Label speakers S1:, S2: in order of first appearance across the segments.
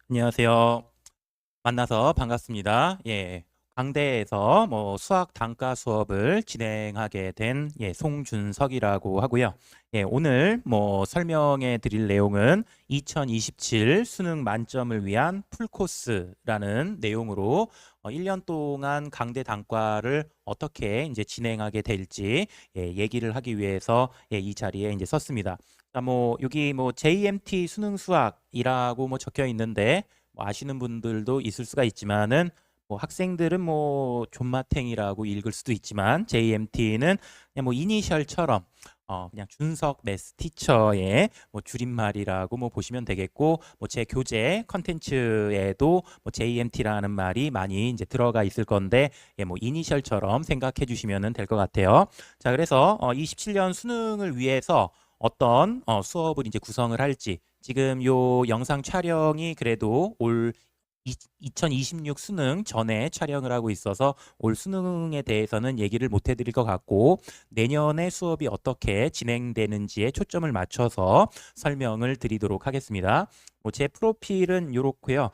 S1: 안녕하세요. 만나서 반갑습니다. 강대에서 수학 단과 수업을 진행하게 된 송준석이라고 하고요. 오늘 설명해 드릴 내용은 2027 수능 만점을 위한 풀코스라는 내용으로 1년 동안 강대 단과를 어떻게 이제 진행하게 될지 얘기를 하기 위해서 이 자리에 이제 섰습니다. 자, 여기 JMT 수능 수학이라고 적혀 있는데 아시는 분들도 있을 수가 있지만은 학생들은 존맛탱이라고 읽을 수도 있지만 JMT는 그냥 이니셜처럼 그냥 준석 매스 티처의 줄임말이라고 보시면 되겠고 제 교재 컨텐츠에도 JMT라는 말이 많이 이제 들어가 있을 건데 이니셜처럼 생각해 주시면 될 것 같아요. 자, 그래서 27년 수능을 위해서 어떤 수업을 이제 구성을 할지 지금 요 영상 촬영이 그래도 올 2026 수능 전에 촬영을 하고 있어서 올 수능에 대해서는 얘기를 못 해드릴 것 같고 내년에 수업이 어떻게 진행되는지에 초점을 맞춰서 설명을 드리도록 하겠습니다. 제 프로필은 이렇고요.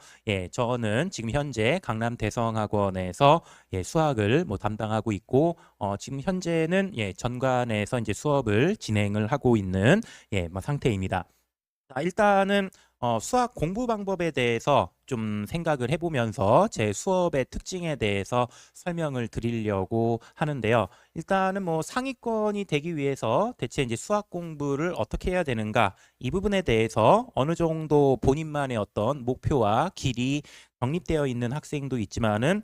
S1: 저는 지금 현재 강남 대성학원에서 수학을 담당하고 있고 지금 현재는 전관에서 이제 수업을 진행을 하고 있는 상태입니다. 자, 일단은 수학 공부 방법에 대해서 좀 생각을 해보면서 제 수업의 특징에 대해서 설명을 드리려고 하는데요. 일단은 상위권이 되기 위해서 대체 이제 수학 공부를 어떻게 해야 되는가 이 부분에 대해서 어느 정도 본인만의 어떤 목표와 길이 정립되어 있는 학생도 있지만은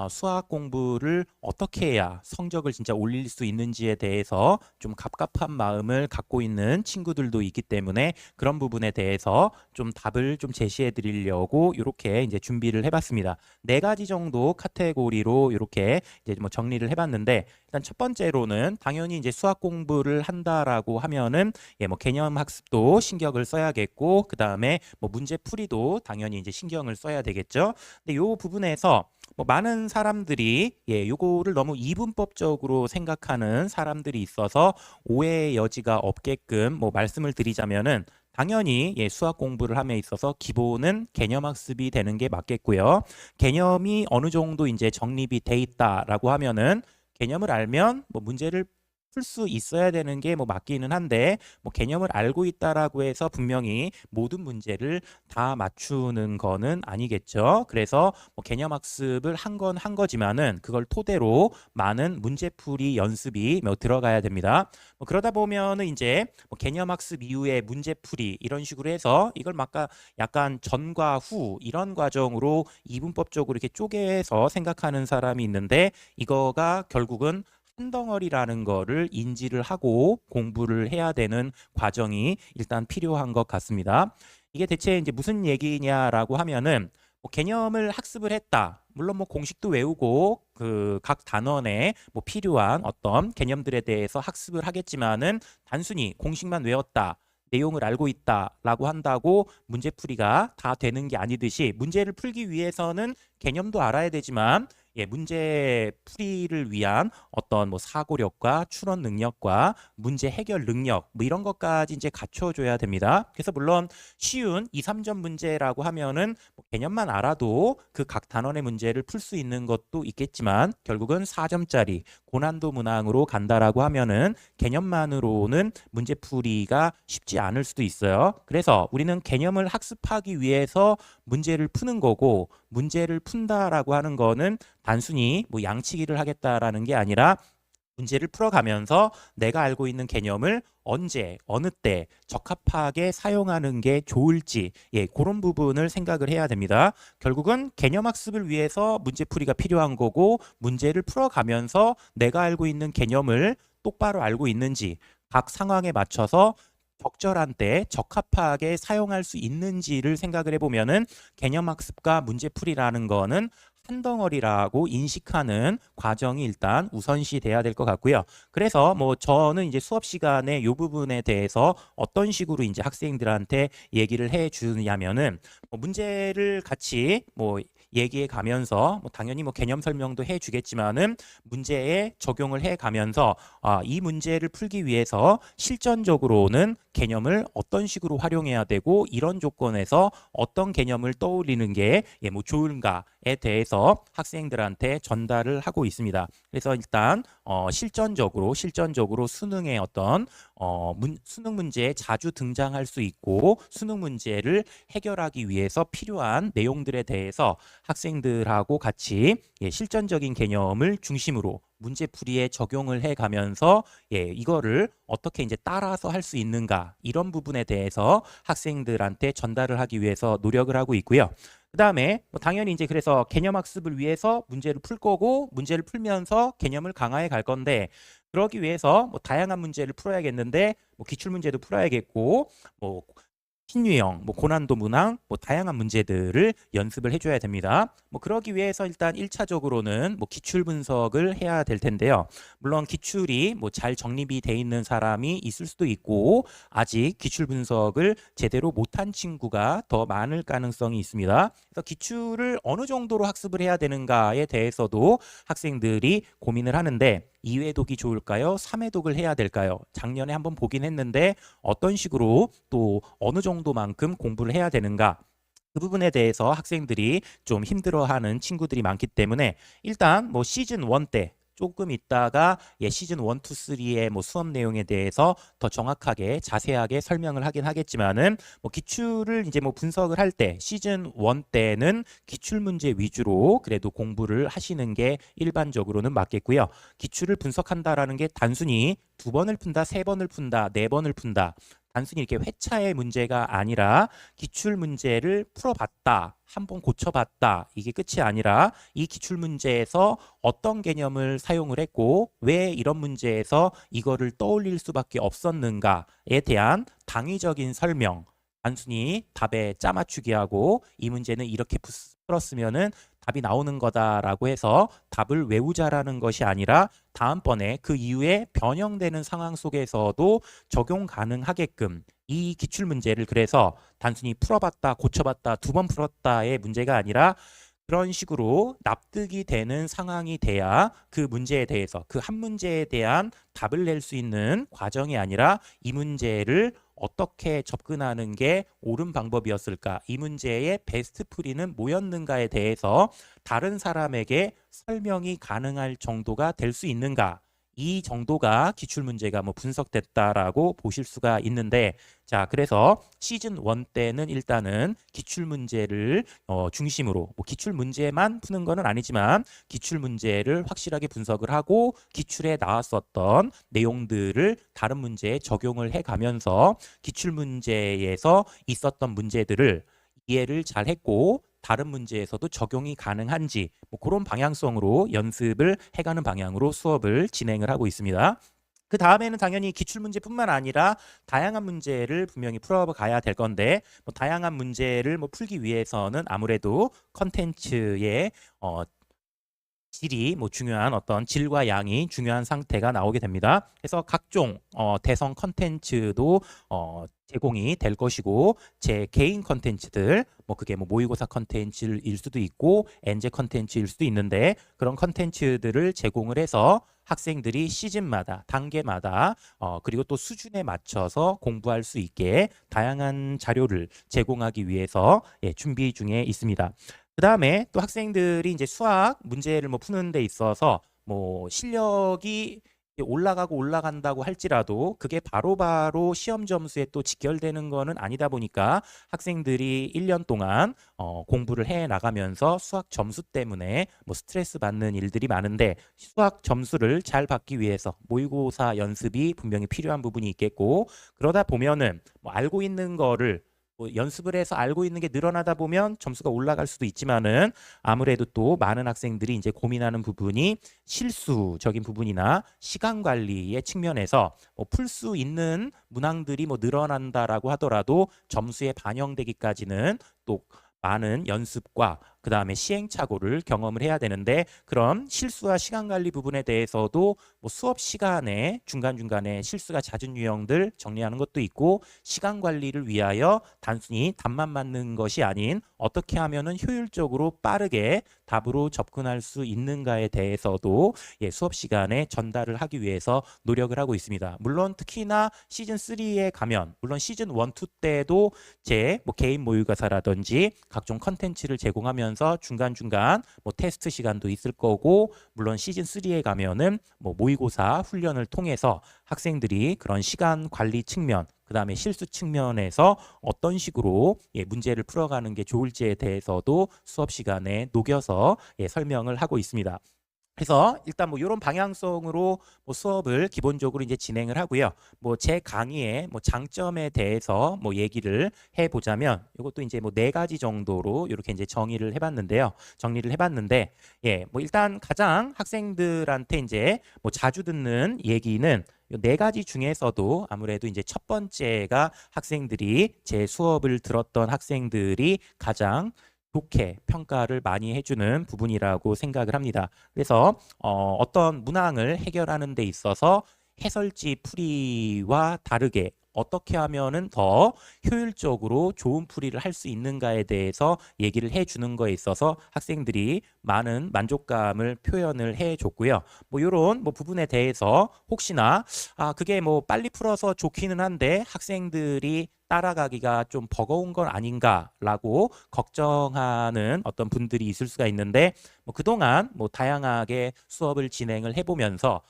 S1: 수학 공부를 어떻게 해야 성적을 진짜 올릴 수 있는지에 대해서 좀 갑갑한 마음을 갖고 있는 친구들도 있기 때문에 그런 부분에 대해서 좀 답을 좀 제시해 드리려고 이렇게 이제 준비를 해봤습니다. 네 가지 정도 카테고리로 이렇게 이제 정리를 해봤는데 일단 첫 번째로는 당연히 이제 수학 공부를 한다라고 하면은 개념 학습도 신경을 써야겠고 그 다음에 문제 풀이도 당연히 이제 신경을 써야 되겠죠. 근데 요 부분에서 많은 사람들이 요거를 너무 이분법적으로 생각하는 사람들이 있어서 오해의 여지가 없게끔 말씀을 드리자면은 당연히 수학 공부를 함에 있어서 기본은 개념 학습이 되는 게 맞겠고요. 개념이 어느 정도 이제 정립이 돼 있다라고 하면은 개념을 알면 문제를 풀 수 있어야 되는 게 맞기는 한데 개념을 알고 있다라고 해서 분명히 모든 문제를 다 맞추는 거는 아니겠죠. 그래서 개념 학습을 한 건 한 거지만은 그걸 토대로 많은 문제풀이 연습이 들어가야 됩니다. 그러다 보면은 이제 개념 학습 이후에 문제풀이 이런 식으로 해서 이걸 막 약간 전과 후 이런 과정으로 이분법적으로 이렇게 쪼개서 생각하는 사람이 있는데 이거가 결국은 한 덩어리라는 거를 인지를 하고 공부를 해야 되는 과정이 일단 필요한 것 같습니다. 이게 대체 이제 무슨 얘기냐라고 하면은 개념을 학습을 했다. 물론 공식도 외우고 그 각 단원에 필요한 어떤 개념들에 대해서 학습을 하겠지만은 단순히 공식만 외웠다. 내용을 알고 있다라고 한다고 문제풀이가 다 되는 게 아니듯이 문제를 풀기 위해서는 개념도 알아야 되지만 문제 풀이를 위한 어떤 사고력과 추론 능력과 문제 해결 능력 이런 것까지 이제 갖춰줘야 됩니다. 그래서 물론 쉬운 2, 3점 문제라고 하면은 개념만 알아도 그 각 단원의 문제를 풀 수 있는 것도 있겠지만 결국은 4점짜리 고난도 문항으로 간다라고 하면은 개념만으로는 문제 풀이가 쉽지 않을 수도 있어요. 그래서 우리는 개념을 학습하기 위해서 문제를 푸는 거고 문제를 푼다라고 하는 거는 단순히 양치기를 하겠다라는 게 아니라 문제를 풀어가면서 내가 알고 있는 개념을 언제, 어느 때 적합하게 사용하는 게 좋을지 그런 부분을 생각을 해야 됩니다. 결국은 개념 학습을 위해서 문제풀이가 필요한 거고 문제를 풀어가면서 내가 알고 있는 개념을 똑바로 알고 있는지 각 상황에 맞춰서 적절한 때 적합하게 사용할 수 있는지를 생각을 해보면은 개념 학습과 문제풀이라는 거는 한 덩어리라고 인식하는 과정이 일단 우선시 돼야 될 것 같고요. 그래서 저는 이제 수업 시간에 이 부분에 대해서 어떤 식으로 이제 학생들한테 얘기를 해 주냐면은 문제를 같이 얘기해 가면서 뭐 당연히 뭐 개념 설명도 해 주겠지만은 문제에 적용을 해 가면서 이 문제를 풀기 위해서 실전적으로는 개념을 어떤 식으로 활용해야 되고 이런 조건에서 어떤 개념을 떠올리는 게 뭐 좋은가에 대해서 학생들한테 전달을 하고 있습니다. 그래서 일단 실전적으로 수능의 어떤 수능 문제에 자주 등장할 수 있고 수능 문제를 해결하기 위해서 필요한 내용들에 대해서 학생들하고 같이 실전적인 개념을 중심으로 문제풀이에 적용을 해 가면서 이거를 어떻게 이제 따라서 할 수 있는가 이런 부분에 대해서 학생들한테 전달을 하기 위해서 노력을 하고 있고요. 그다음에 뭐 당연히 이제 그래서 개념 학습을 위해서 문제를 풀 거고 문제를 풀면서 개념을 강화해 갈 건데 그러기 위해서 뭐 다양한 문제를 풀어야겠는데 뭐 기출 문제도 풀어야겠고 뭐 신유형, 뭐 고난도 문항, 뭐 다양한 문제들을 연습을 해줘야 됩니다. 뭐 그러기 위해서 일단 1차적으로는 뭐 기출 분석을 해야 될 텐데요. 물론 기출이 뭐 잘 정립이 돼 있는 사람이 있을 수도 있고 아직 기출 분석을 제대로 못한 친구가 더 많을 가능성이 있습니다. 그래서 기출을 어느 정도로 학습을 해야 되는가에 대해서도 학생들이 고민을 하는데 2회독이 좋을까요? 3회독을 해야 될까요? 작년에 한번 보긴 했는데 어떤 식으로 또 어느 정도만큼 공부를 해야 되는가? 그 부분에 대해서 학생들이 좀 힘들어하는 친구들이 많기 때문에 일단 뭐 시즌 1 때 조금 있다가 시즌 1, 2, 3의 뭐 수업 내용에 대해서 더 정확하게 자세하게 설명을 하긴 하겠지만은 뭐 기출을 이제 뭐 분석을 할 때 시즌 1 때는 기출 문제 위주로 그래도 공부를 하시는 게 일반적으로는 맞겠고요. 기출을 분석한다라는 게 단순히 2번을 푼다, 3번을 푼다, 4번을 푼다. 단순히 이렇게 회차의 문제가 아니라 기출 문제를 풀어봤다, 한번 고쳐봤다, 이게 끝이 아니라 이 기출 문제에서 어떤 개념을 사용을 했고 왜 이런 문제에서 이거를 떠올릴 수밖에 없었는가에 대한 당위적인 설명, 단순히 답에 짜맞추기하고 이 문제는 이렇게 풀었으면은 답이 나오는 거다라고 해서 답을 외우자라는 것이 아니라 다음번에 그 이후에 변형되는 상황 속에서도 적용 가능하게끔 이 기출 문제를 그래서 단순히 풀어봤다, 고쳐봤다, 2번 풀었다의 문제가 아니라 그런 식으로 납득이 되는 상황이 돼야 그 문제에 대해서 그 한 문제에 대한 답을 낼 수 있는 과정이 아니라 이 문제를 어떻게 접근하는 게 옳은 방법이었을까? 이 문제의 베스트 풀이는 뭐였는가에 대해서 다른 사람에게 설명이 가능할 정도가 될 수 있는가? 이 정도가 기출 문제가 뭐 분석됐다라고 보실 수가 있는데 자, 그래서 시즌 1 때는 일단은 기출 문제를 중심으로 뭐 기출 문제만 푸는 거는 아니지만 기출 문제를 확실하게 분석을 하고 기출에 나왔었던 내용들을 다른 문제에 적용을 해 가면서 기출 문제에서 있었던 문제들을 이해를 잘 했고 다른 문제에서도 적용이 가능한지 뭐 그런 방향성으로 연습을 해가는 방향으로 수업을 진행을 하고 있습니다. 그 다음에는 당연히 기출문제뿐만 아니라 다양한 문제를 분명히 풀어가야 될 건데 뭐 다양한 문제를 뭐 풀기 위해서는 아무래도 컨텐츠의 질이 뭐 중요한 어떤 질과 양이 중요한 상태가 나오게 됩니다. 그래서 각종 대성 컨텐츠도 제공이 될 것이고 제 개인 컨텐츠들 뭐 그게 뭐 모의고사 컨텐츠일 수도 있고 엔제 컨텐츠일 수도 있는데 그런 컨텐츠들을 제공을 해서 학생들이 시즌마다 단계마다 그리고 또 수준에 맞춰서 공부할 수 있게 다양한 자료를 제공하기 위해서 준비 중에 있습니다. 그 다음에 또 학생들이 이제 수학 문제를 뭐 푸는 데 있어서 뭐 실력이 올라가고 올라간다고 할지라도 그게 바로바로 시험 점수에 또 직결되는 거는 아니다 보니까 학생들이 1년 동안 공부를 해 나가면서 수학 점수 때문에 뭐 스트레스 받는 일들이 많은데 수학 점수를 잘 받기 위해서 모의고사 연습이 분명히 필요한 부분이 있겠고 그러다 보면은 뭐 알고 있는 거를 뭐 연습을 해서 알고 있는 게 늘어나다 보면 점수가 올라갈 수도 있지만은 아무래도 또 많은 학생들이 이제 고민하는 부분이 실수적인 부분이나 시간 관리의 측면에서 뭐 풀 수 있는 문항들이 뭐 늘어난다라고 하더라도 점수에 반영되기까지는 또 많은 연습과 그다음에 시행착오를 경험을 해야 되는데 그런 실수와 시간 관리 부분에 대해서도 뭐 수업 시간에 중간중간에 실수가 잦은 유형들 정리하는 것도 있고 시간 관리를 위하여 단순히 답만 맞는 것이 아닌 어떻게 하면은 효율적으로 빠르게 답으로 접근할 수 있는가에 대해서도 수업 시간에 전달을 하기 위해서 노력을 하고 있습니다. 물론 특히나 시즌 3에 가면 물론 시즌 1, 2 때도 제 뭐 개인 모의고사라든지 각종 컨텐츠를 제공하면서 중간중간 뭐 테스트 시간도 있을 거고 물론 시즌 3에 가면은 뭐 모의고사 훈련을 통해서 학생들이 그런 시간 관리 측면 그다음에 실수 측면에서 어떤 식으로 문제를 풀어가는 게 좋을지에 대해서도 수업 시간에 녹여서 설명을 하고 있습니다. 그래서 일단 뭐 이런 방향성으로 뭐 수업을 기본적으로 이제 진행을 하고요. 뭐 제 강의의 뭐 장점에 대해서 뭐 얘기를 해보자면 이것도 이제 뭐 4가지 정도로 이렇게 이제 정리를 해봤는데 뭐 일단 가장 학생들한테 이제 뭐 자주 듣는 얘기는 이 4가지 중에서도 아무래도 이제 첫 번째가 학생들이 제 수업을 들었던 학생들이 가장 좋게 평가를 많이 해주는 부분이라고 생각을 합니다. 그래서 어떤 문항을 해결하는 데 있어서 해설지 풀이와 다르게 어떻게 하면은 더 효율적으로 좋은 풀이를 할 수 있는가에 대해서 얘기를 해주는 거에 있어서 학생들이 많은 만족감을 표현을 해줬고요. 뭐 이런 뭐 부분에 대해서 혹시나 그게 뭐 빨리 풀어서 좋기는 한데 학생들이 따라가기가 좀 버거운 건 아닌가라고 걱정하는 어떤 분들이 있을 수가 있는데 뭐 그동안 뭐 다양하게 수업을 진행을 해보면서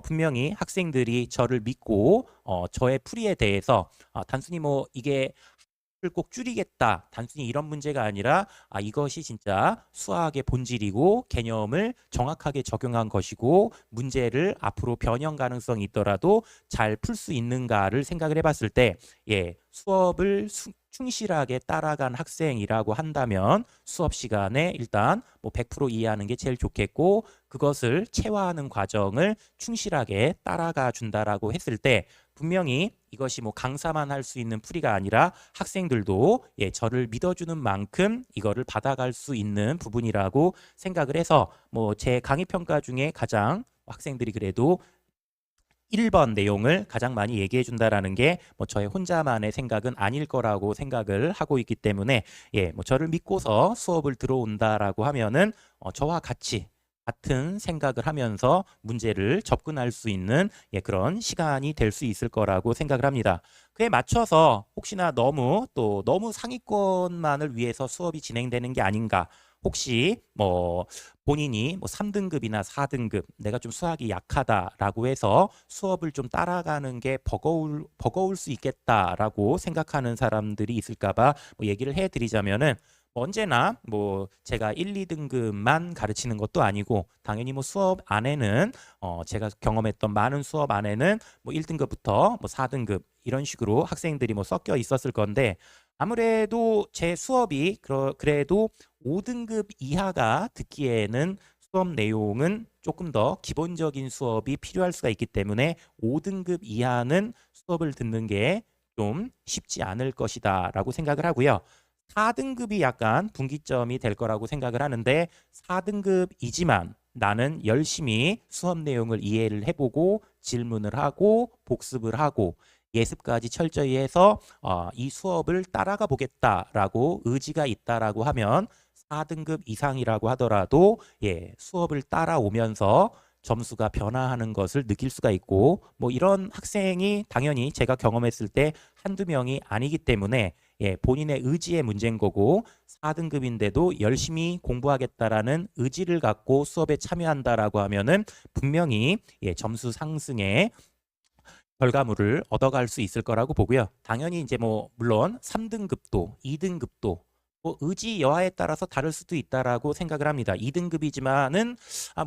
S1: 분명히 학생들이 저를 믿고 저의 풀이에 대해서 단순히 뭐 이게 꼭 줄이겠다. 단순히 이런 문제가 아니라 이것이 진짜 수학의 본질이고 개념을 정확하게 적용한 것이고 문제를 앞으로 변형 가능성이 있더라도 잘 풀 수 있는가를 생각을 해봤을 때 수업을 충실하게 따라간 학생이라고 한다면 수업 시간에 일단 뭐 100% 이해하는 게 제일 좋겠고 그것을 체화하는 과정을 충실하게 따라가 준다라고 했을 때 분명히 이것이 뭐 강사만 할 수 있는 풀이가 아니라 학생들도 저를 믿어주는 만큼 이거를 받아갈 수 있는 부분이라고 생각을 해서 뭐 제 강의 평가 중에 가장 학생들이 그래도 1번 내용을 가장 많이 얘기해 준다라는 게 뭐 저의 혼자만의 생각은 아닐 거라고 생각을 하고 있기 때문에 뭐 저를 믿고서 수업을 들어온다라고 하면은 저와 같은 생각을 하면서 문제를 접근할 수 있는 그런 시간이 될 수 있을 거라고 생각을 합니다. 그에 맞춰서 혹시나 너무 상위권만을 위해서 수업이 진행되는 게 아닌가 혹시 뭐 본인이 뭐 3등급이나 4등급 내가 좀 수학이 약하다라고 해서 수업을 좀 따라가는 게 버거울 수 있겠다라고 생각하는 사람들이 있을까봐 뭐 얘기를 해드리자면은 언제나 뭐 제가 1, 2등급만 가르치는 것도 아니고 당연히 뭐 수업 안에는 제가 경험했던 많은 수업 안에는 뭐 1등급부터 뭐 4등급 이런 식으로 학생들이 뭐 섞여 있었을 건데 아무래도 제 수업이 그래도 5등급 이하가 듣기에는 수업 내용은 조금 더 기본적인 수업이 필요할 수가 있기 때문에 5등급 이하는 수업을 듣는 게 좀 쉽지 않을 것이다 라고 생각을 하고요. 4등급이 약간 분기점이 될 거라고 생각을 하는데 4등급이지만 나는 열심히 수업 내용을 이해를 해보고 질문을 하고 복습을 하고 예습까지 철저히 해서 이 수업을 따라가 보겠다라고 의지가 있다라고 하면 4등급 이상이라고 하더라도 수업을 따라오면서 점수가 변화하는 것을 느낄 수가 있고 뭐 이런 학생이 당연히 제가 경험했을 때 한두 명이 아니기 때문에 본인의 의지의 문제인 거고 4등급인데도 열심히 공부하겠다라는 의지를 갖고 수업에 참여한다라고 하면은 분명히 점수 상승에 결과물을 얻어갈 수 있을 거라고 보고요. 당연히 이제 뭐 물론 3등급도 2등급도 뭐 의지 여하에 따라서 다를 수도 있다라고 생각을 합니다. 2등급이지만은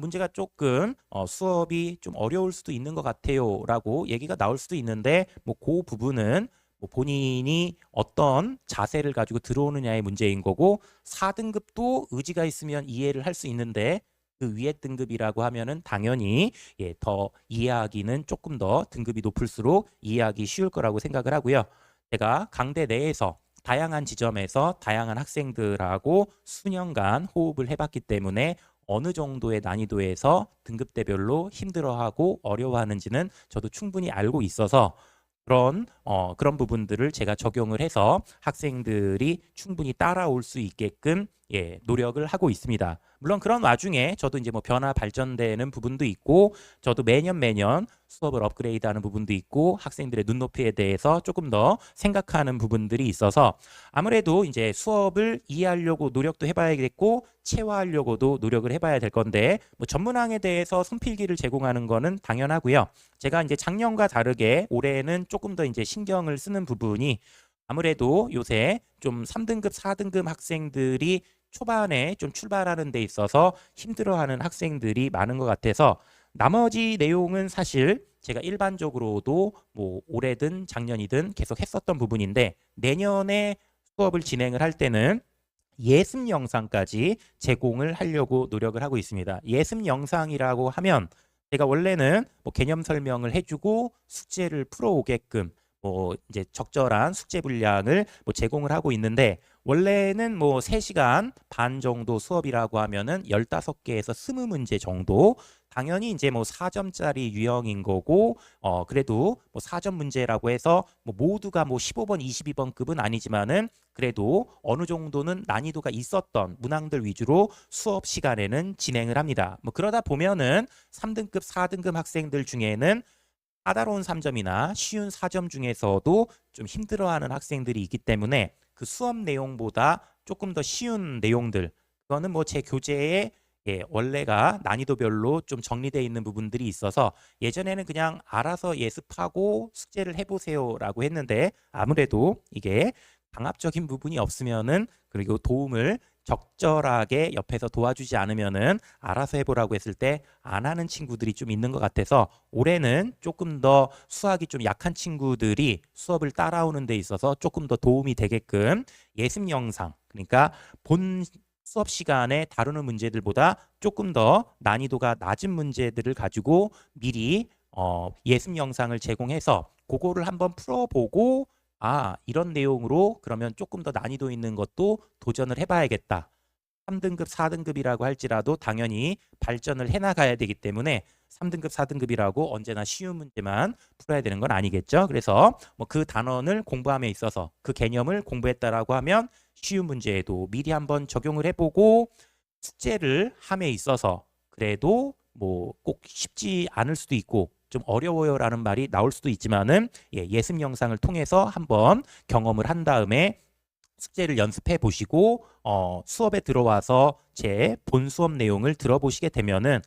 S1: 문제가 조금 수업이 좀 어려울 수도 있는 것 같아요라고 얘기가 나올 수도 있는데 뭐 그 부분은 뭐 본인이 어떤 자세를 가지고 들어오느냐의 문제인 거고 4등급도 의지가 있으면 이해를 할 수 있는데 그 위에 등급이라고 하면은 당연히 더 이해하기는 조금 더 등급이 높을수록 이해하기 쉬울 거라고 생각을 하고요. 제가 강대 내에서 다양한 지점에서 다양한 학생들하고 수년간 호흡을 해봤기 때문에 어느 정도의 난이도에서 등급대별로 힘들어하고 어려워하는지는 저도 충분히 알고 있어서 그런 부분들을 제가 적용을 해서 학생들이 충분히 따라올 수 있게끔 노력을 하고 있습니다. 물론 그런 와중에 저도 이제 뭐 변화 발전되는 부분도 있고, 저도 매년 수업을 업그레이드하는 부분도 있고, 학생들의 눈높이에 대해서 조금 더 생각하는 부분들이 있어서 아무래도 이제 수업을 이해하려고 노력도 해봐야겠고, 체화하려고도 노력을 해봐야 될 건데, 뭐 전문항에 대해서 손필기를 제공하는 거는 당연하고요. 제가 이제 작년과 다르게 올해는 조금 더 이제 신경을 쓰는 부분이, 아무래도 요새 좀 3등급, 4등급 학생들이 초반에 좀 출발하는 데 있어서 힘들어하는 학생들이 많은 것 같아서, 나머지 내용은 사실 제가 일반적으로도 뭐 올해든 작년이든 계속 했었던 부분인데, 내년에 수업을 진행을 할 때는 예습 영상까지 제공을 하려고 노력을 하고 있습니다. 예습 영상이라고 하면 제가 원래는 뭐 개념 설명을 해주고 숙제를 풀어오게끔 뭐 이제 적절한 숙제 분량을 뭐 제공을 하고 있는데, 원래는 뭐 3시간 반 정도 수업이라고 하면은 15개에서 20문제 정도, 당연히 이제 뭐 4점짜리 유형인 거고, 그래도 뭐 4점 문제라고 해서 뭐 모두가 뭐 15번, 22번급은 아니지만은 그래도 어느 정도는 난이도가 있었던 문항들 위주로 수업 시간에는 진행을 합니다. 뭐 그러다 보면은 3등급, 4등급 학생들 중에는 까다로운 3점이나 쉬운 4점 중에서도 좀 힘들어하는 학생들이 있기 때문에 그 수업 내용보다 조금 더 쉬운 내용들, 그거는 뭐 제 교재에 원래가 난이도별로 좀 정리되어 있는 부분들이 있어서 예전에는 그냥 알아서 예습하고 숙제를 해보세요라고 했는데, 아무래도 이게 강압적인 부분이 없으면은, 그리고 도움을 적절하게 옆에서 도와주지 않으면은 알아서 해보라고 했을 때 안 하는 친구들이 좀 있는 것 같아서, 올해는 조금 더 수학이 좀 약한 친구들이 수업을 따라오는 데 있어서 조금 더 도움이 되게끔 예습 영상, 그러니까 본 수업 시간에 다루는 문제들보다 조금 더 난이도가 낮은 문제들을 가지고 미리 예습 영상을 제공해서 그거를 한번 풀어보고, 이런 내용으로 그러면 조금 더 난이도 있는 것도 도전을 해봐야겠다. 3등급, 4등급이라고 할지라도 당연히 발전을 해나가야 되기 때문에 3등급, 4등급이라고 언제나 쉬운 문제만 풀어야 되는 건 아니겠죠. 그래서 뭐 그 단원을 공부함에 있어서 그 개념을 공부했다라고 하면 쉬운 문제에도 미리 한번 적용을 해보고, 숙제를 함에 있어서 그래도 뭐 꼭 쉽지 않을 수도 있고 좀 어려워요라는 말이 나올 수도 있지만은 예습 영상을 통해서 한번 경험을 한 다음에 숙제를 연습해 보시고 수업에 들어와서 제 본 수업 내용을 들어보시게 되면은,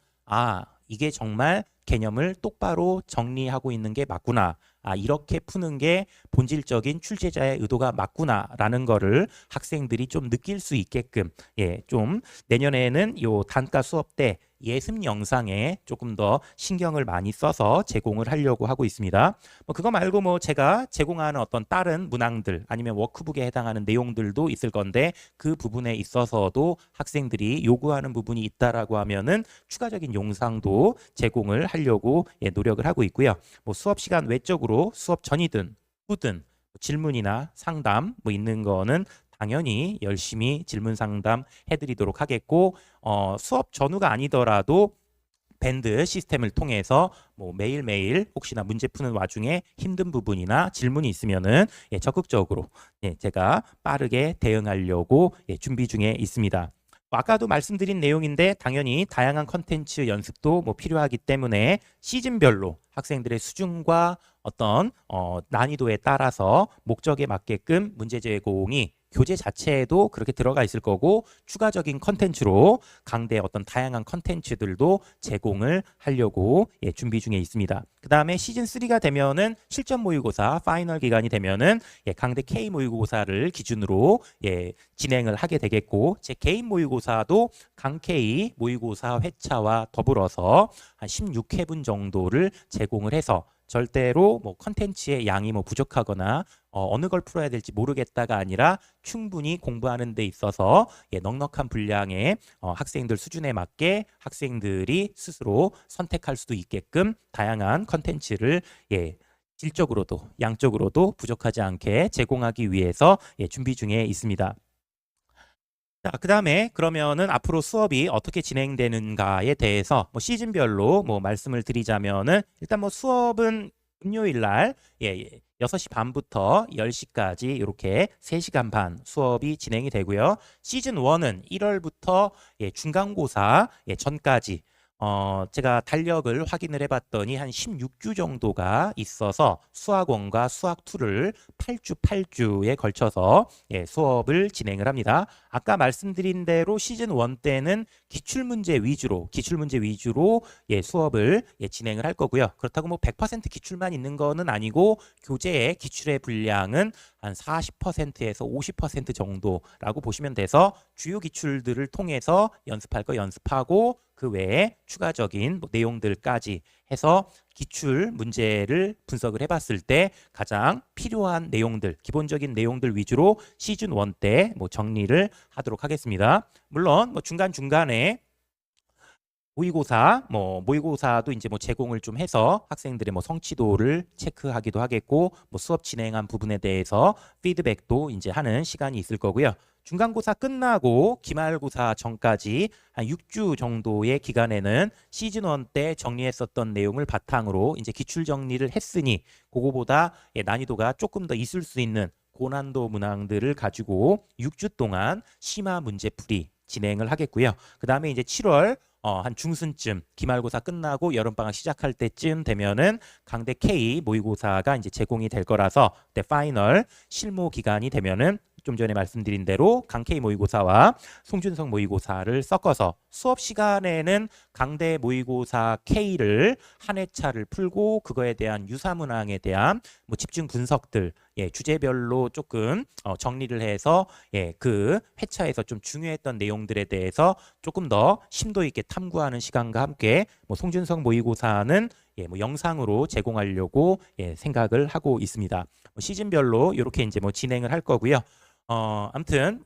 S1: 이게 정말 개념을 똑바로 정리하고 있는 게 맞구나. 이렇게 푸는 게 본질적인 출제자의 의도가 맞구나라는 거를 학생들이 좀 느낄 수 있게끔, 좀 내년에는 요 단과 수업 때 예습 영상에 조금 더 신경을 많이 써서 제공을 하려고 하고 있습니다. 뭐 그거 말고 뭐 제가 제공하는 어떤 다른 문항들 아니면 워크북에 해당하는 내용들도 있을 건데, 그 부분에 있어서도 학생들이 요구하는 부분이 있다라고 하면은 추가적인 영상도 제공을 하려고 노력을 하고 있고요. 뭐 수업 시간 외적으로 수업 전이든 후든 질문이나 상담 뭐 있는 거는 당연히 열심히 질문 상담 해드리도록 하겠고, 수업 전후가 아니더라도 밴드 시스템을 통해서 뭐 매일매일 혹시나 문제 푸는 와중에 힘든 부분이나 질문이 있으면은 적극적으로 제가 빠르게 대응하려고 준비 중에 있습니다. 아까도 말씀드린 내용인데 당연히 다양한 컨텐츠 연습도 뭐 필요하기 때문에 시즌별로 학생들의 수준과 어떤 난이도에 따라서 목적에 맞게끔 문제 제공이 교재 자체에도 그렇게 들어가 있을 거고, 추가적인 컨텐츠로 강대 어떤 다양한 컨텐츠들도 제공을 하려고 준비 중에 있습니다. 그 다음에 시즌 3가 되면은 실전 모의고사 파이널 기간이 되면은 강대 K 모의고사를 기준으로 진행을 하게 되겠고, 제 개인 모의고사도 강 K 모의고사 회차와 더불어서 한 16회분 정도를 제공을 해서, 절대로 뭐 컨텐츠의 양이 뭐 부족하거나 어느 걸 풀어야 될지 모르겠다가 아니라 충분히 공부하는 데 있어서 넉넉한 분량의 학생들 수준에 맞게 학생들이 스스로 선택할 수도 있게끔 다양한 컨텐츠를 질적으로도 양적으로도 부족하지 않게 제공하기 위해서 준비 중에 있습니다. 자, 그다음에 그러면은 앞으로 수업이 어떻게 진행되는가에 대해서 시즌별로 말씀을 드리자면은 일단 수업은 금요일 날 6시 반부터 10시까지 이렇게 3시간 반 수업이 진행이 되고요. 시즌 1은 1월부터 중간고사 전까지 제가 달력을 확인을 해봤더니 한 16주 정도가 있어서 수학 1과 수학 2를 8주에 걸쳐서 수업을 진행을 합니다. 아까 말씀드린 대로 시즌 1 때는 기출문제 위주로 수업을 진행을 할 거고요. 그렇다고 100% 기출만 있는 거는 아니고 교재의 기출의 분량은 한 40%에서 50% 정도라고 보시면 돼서 주요 기출들을 통해서 연습할 거 연습하고 그 외에 추가적인 내용들까지 해서 기출 문제를 분석을 해봤을 때 가장 필요한 내용들, 기본적인 내용들 위주로 시즌 1 때 정리를 하도록 하겠습니다. 물론 중간중간에 모의고사도 이제 제공을 좀 해서 학생들의 성취도를 체크하기도 하겠고 수업 진행한 부분에 대해서 피드백도 이제 하는 시간이 있을 거고요. 중간고사 끝나고 기말고사 전까지 한 6주 정도의 기간에는 시즌 1 때 정리했었던 내용을 바탕으로 이제 기출 정리를 했으니 그거보다 난이도가 조금 더 있을 수 있는 고난도 문항들을 가지고 6주 동안 심화 문제풀이 진행을 하겠고요. 그 다음에 이제 7월 한 중순쯤 기말고사 끝나고 여름방학 시작할 때쯤 되면은 강대 K 모의고사가 이제 제공이 될 거라서 그때 파이널 실무 기간이 되면은 좀 전에 말씀드린 대로 강K 모의고사와 송준석 모의고사를 섞어서 수업 시간에는 강대 모의고사 K를 한 회차를 풀고 그거에 대한 유사문항에 대한 집중 분석들 주제별로 조금 정리를 해서 그 회차에서 좀 중요했던 내용들에 대해서 조금 더 심도 있게 탐구하는 시간과 함께 송준석 모의고사는 영상으로 제공하려고 생각을 하고 있습니다. 시즌별로 이렇게 이제 진행을 할 거고요. 아무튼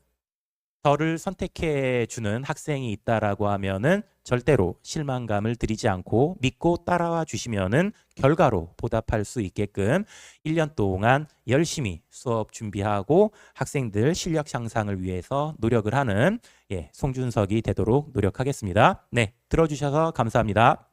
S1: 저를 선택해 주는 학생이 있다라고 하면은 절대로 실망감을 드리지 않고 믿고 따라와 주시면은 결과로 보답할 수 있게끔 1년 동안 열심히 수업 준비하고 학생들 실력 향상을 위해서 노력을 하는 송준석이 되도록 노력하겠습니다. 네, 들어주셔서 감사합니다.